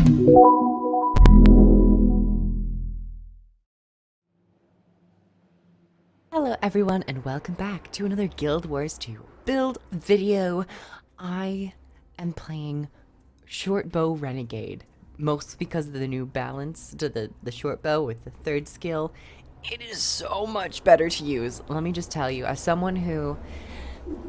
Hello everyone and welcome back to another Guild Wars 2 build video. I am playing Shortbow Renegade, mostly because of the new balance to the shortbow with the third skill. It is so much better to use. Let me just tell you, as someone who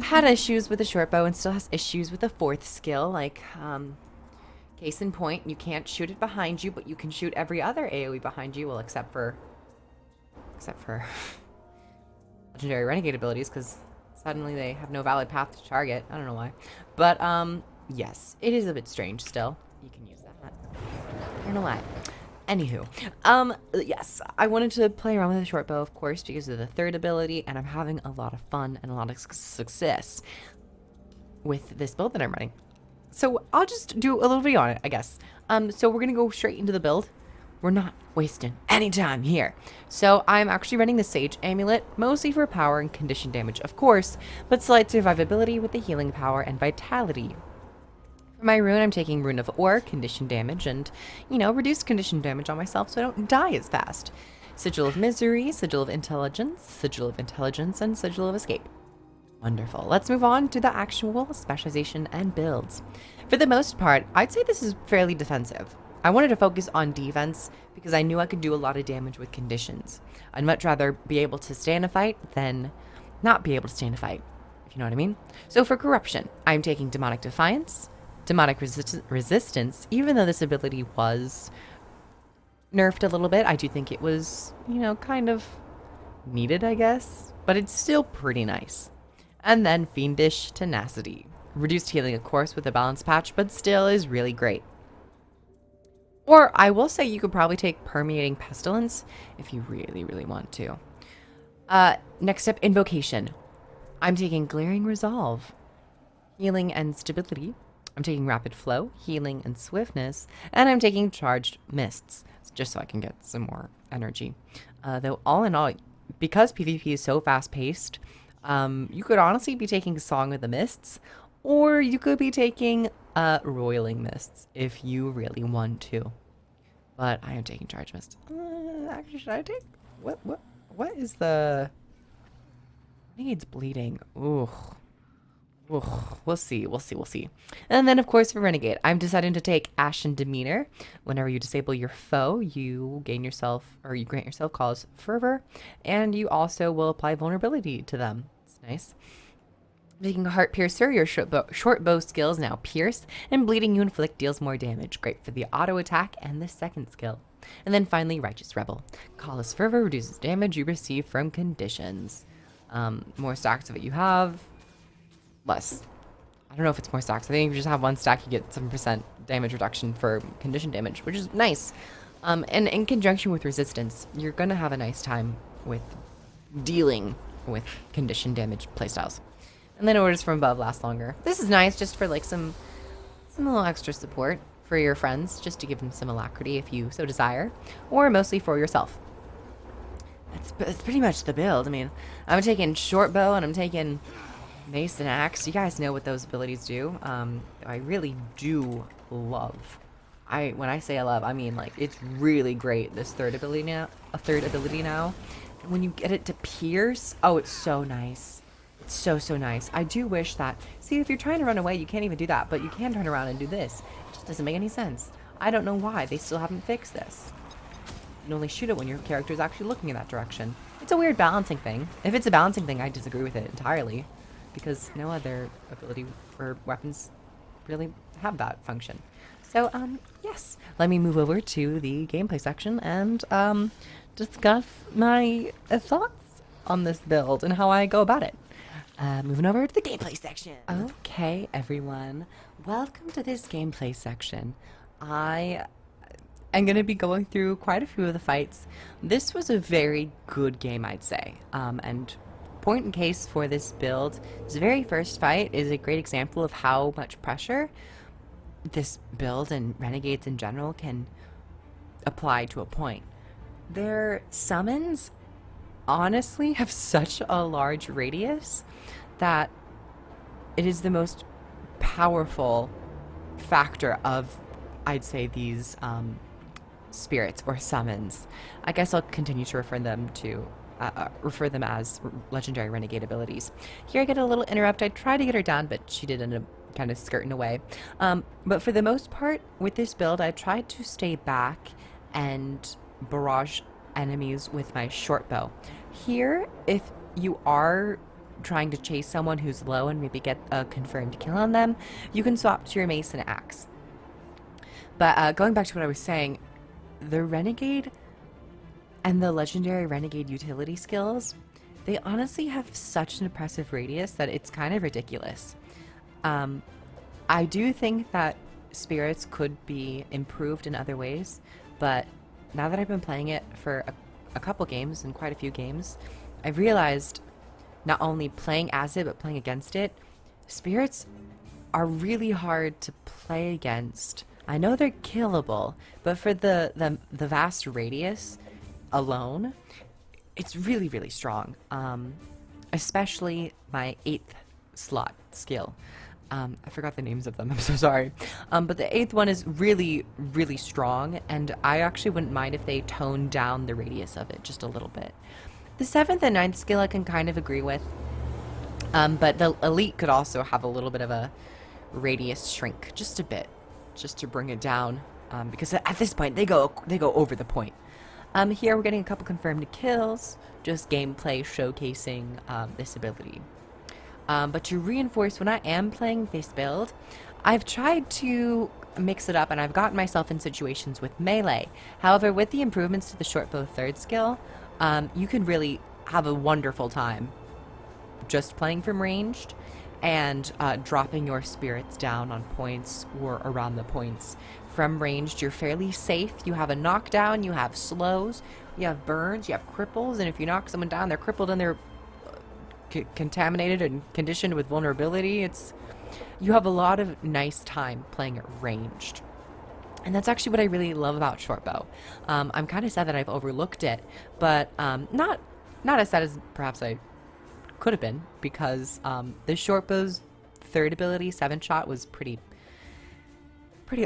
had issues with the shortbow and still has issues with the fourth skill, like, case in point, you can't shoot it behind you, but you can shoot every other AoE behind you, well, except for legendary renegade abilities, because suddenly they have no valid path to target. I don't know why. But, yes, it is a bit strange still. You can use that. I don't know why. Anywho, yes, I wanted to play around with the shortbow, of course, because of the third ability, and I'm having a lot of fun and a lot of success with this build that I'm running. So I'll just do a little video on it, I guess. So we're gonna go straight into the build. We're not wasting any time here. So I'm actually running the Sage Amulet, mostly for power and condition damage, of course, but slight survivability with the healing power and vitality. For my rune, I'm taking Rune of Ore, condition damage, and, you know, reduced condition damage on myself so I don't die as fast. Sigil of Misery, Sigil of Intelligence, and Sigil of Escape. Wonderful. Let's move on to the actual specialization and builds. For the most part, I'd say this is fairly defensive. I wanted to focus on defense because I knew I could do a lot of damage with conditions. I'd much rather be able to stay in a fight than not be able to stay in a fight, if you know what I mean. So for corruption, I'm taking Demonic Defiance, Demonic Resistance. Even though this ability was nerfed a little bit, I do think it was, you know, kind of needed, I guess, but it's still pretty nice. And then Fiendish Tenacity. Reduced healing, of course, with a balance patch, but still is really great. Or I will say you could probably take Permeating Pestilence if you really, really want to. Next up, Invocation. I'm taking Glaring Resolve, Healing and Stability. I'm taking Rapid Flow, Healing and Swiftness. And I'm taking Charged Mists, just so I can get some more energy. Though all in all, because PvP is so fast-paced, you could honestly be taking Song of the Mists, or you could be taking Roiling Mists if you really want to. But I am taking Charge Mist. Actually, should I take what is the? I think it's bleeding. Ooh. We'll see. And then, of course, for Renegade, I'm deciding to take Ashen Demeanor. Whenever you disable your foe, you grant yourself Cause Fervor, and you also will apply vulnerability to them. It's nice. Taking a Heart Piercer, your short bow skills now pierce, and bleeding you inflict deals more damage. Great for the auto attack and the second skill. And then finally, Righteous Rebel. Callous Fervor reduces damage you receive from conditions. More stacks of it you have, less. I don't know if it's more stacks. I think if you just have one stack, you get 7% damage reduction for condition damage, which is nice. And in conjunction with resistance, you're going to have a nice time with dealing with condition damage playstyles. And then orders from above last longer. This is nice just for like some little extra support for your friends, just to give them some alacrity if you so desire, or mostly for yourself. That's pretty much the build. I mean, I'm taking short bow and I'm taking mace and axe. You guys know what those abilities do. I really do love. When I say I love, I mean like it's really great. This third ability now, and when you get it to pierce, oh, it's so nice. So nice. I do wish that, see, if you're trying to run away, you can't even do that, but you can turn around and do this. It just doesn't make any sense. I don't know why they still haven't fixed this. You can only shoot it when your character is actually looking in that direction. It's a weird balancing thing. If it's a balancing thing, I disagree with it entirely, because no other ability or weapons really have that function. So, yes. Let me move over to the gameplay section and discuss my thoughts on this build and how I go about it. Moving over to the gameplay section. Okay, everyone. Welcome to this gameplay section. I am going to be going through quite a few of the fights. This was a very good game, I'd say. And point in case for this build, this very first fight is a great example of how much pressure this build and Renegades in general can apply to a point. Their summons honestly have such a large radius that it is the most powerful factor of I'd say, these spirits or summons. I guess I'll continue to refer them as legendary renegade abilities. Here I get a little interrupt. I tried to get her down, but she did end up kind of skirting away. But for the most part, with this build, I tried to stay back and barrage enemies with my short bow. Here, if you are trying to chase someone who's low and maybe get a confirmed kill on them, you can swap to your mace and axe. But going back to what I was saying, the renegade and the legendary renegade utility skills, they honestly have such an impressive radius that it's kind of ridiculous. I do think that spirits could be improved in other ways, but now that I've been playing it for a couple games and quite a few games, I've realized not only playing as it, but playing against it, spirits are really hard to play against. I know they're killable, but for the vast radius alone, it's really, really strong. Especially my 8th slot skill. I forgot the names of them, I'm so sorry. But the 8th one is really, really strong, and I actually wouldn't mind if they toned down the radius of it just a little bit. The 7th and 9th skill I can kind of agree with, but the elite could also have a little bit of a radius shrink, just a bit, just to bring it down, because at this point they go over the point. Here we're getting a couple confirmed kills, just gameplay showcasing this ability. But to reinforce when I am playing this build, I've tried to mix it up and I've gotten myself in situations with melee. However, with the improvements to the shortbow 3rd skill, you can really have a wonderful time just playing from ranged and dropping your spirits down on points or around the points. From ranged, you're fairly safe. You have a knockdown, you have slows, you have burns, you have cripples, and if you knock someone down, they're crippled and they're contaminated and conditioned with vulnerability. You have a lot of nice time playing it ranged. And that's actually what I really love about shortbow. I'm kind of sad that I've overlooked it, but not as sad as perhaps I could have been, because the shortbow's 3rd ability, 7-shot, was pretty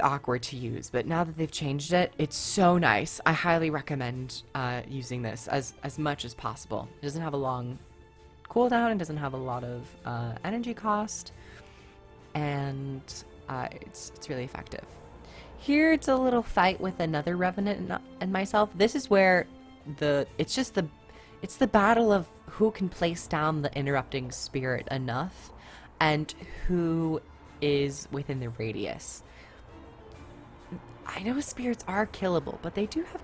awkward to use. But now that they've changed it, it's so nice. I highly recommend using this as much as possible. It doesn't have a long cooldown, it doesn't have a lot of energy cost, and it's really effective. Here it's a little fight with another Revenant and myself. This is where it's the battle of who can place down the interrupting spirit enough and who is within the radius. I know spirits are killable, but they do have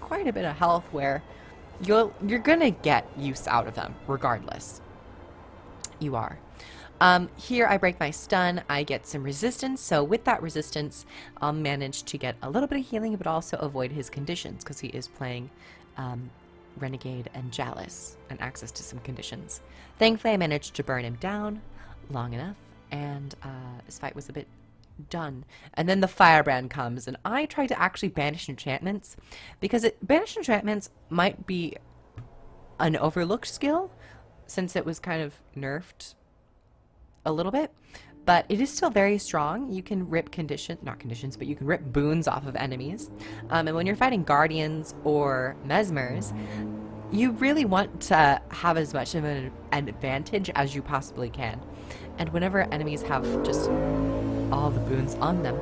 quite a bit of health where you're gonna get use out of them regardless. You are. Here I break my stun, I get some resistance, so with that resistance I'll manage to get a little bit of healing but also avoid his conditions because he is playing Renegade and Jealous and access to some conditions. Thankfully I managed to burn him down long enough and this fight was a bit done. And then the firebrand comes and I try to actually banish enchantments because banish enchantments might be an overlooked skill since it was kind of nerfed a little bit, but it is still very strong. You can rip but you can rip boons off of enemies. And when you're fighting guardians or mesmers, you really want to have as much of an advantage as you possibly can. And whenever enemies have just all the boons on them,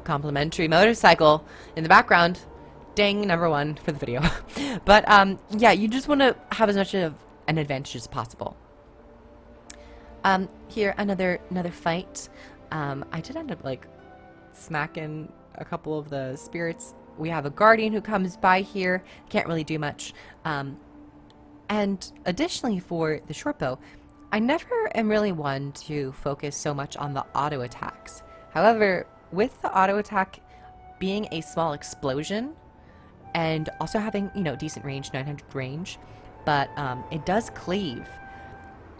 complimentary motorcycle in the background, dang, #1 for the video. But yeah, you just want to have as much of an advantage as possible. Here, another fight. I did end up like smacking a couple of the spirits. We have a guardian who comes by here. Can't really do much. And additionally for the shortbow, I never am really one to focus so much on the auto attacks. However, with the auto attack being a small explosion and also having, decent range, 900 range, but it does cleave.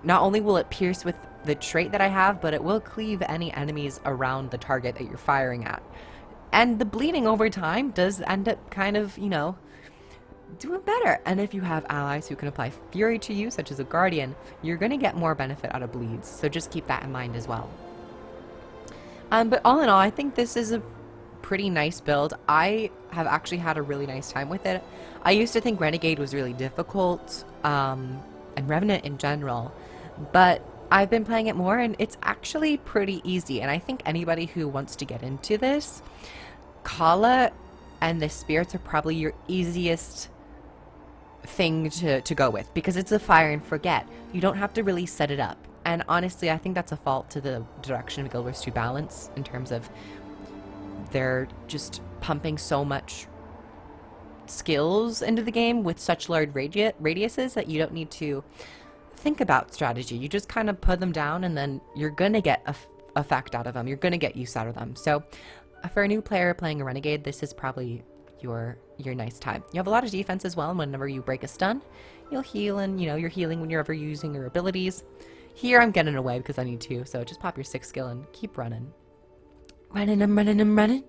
Not only will it pierce with the trait that I have, but it will cleave any enemies around the target that you're firing at. And the bleeding over time does end up kind of, doing better. And if you have allies who can apply fury to you, such as a guardian, you're going to get more benefit out of bleeds. So just keep that in mind as well. But all in all, I think this is a pretty nice build. I have actually had a really nice time with it. I used to think Renegade was really difficult, and Revenant in general, but I've been playing it more and it's actually pretty easy. And I think anybody who wants to get into this, Kala and the Spirits are probably your easiest thing to go with because it's a fire and forget. You don't have to really set it up. And honestly, I think that's a fault to the direction of Guild Wars 2 balance in terms of they're just pumping so much skills into the game with such large radiuses that you don't need to think about strategy. You just kind of put them down and then you're gonna get effect out of them. You're gonna get use out of them. So for a new player playing a Renegade, this is probably your nice time. You have a lot of defense as well, and whenever you break a stun, you'll heal, and you know you're healing when you're ever using your abilities. Here I'm getting away because I need to, so just pop your 6th skill and keep running. Running, I'm running, I'm running.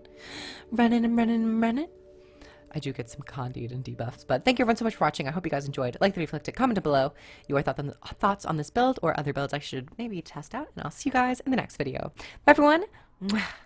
Running, I'm running, I'm running. I do get some Condi and debuffs, but thank you everyone so much for watching. I hope you guys enjoyed. Like the video, click it, comment below your thoughts on this build or other builds I should maybe test out, and I'll see you guys in the next video. Bye everyone. Mwah.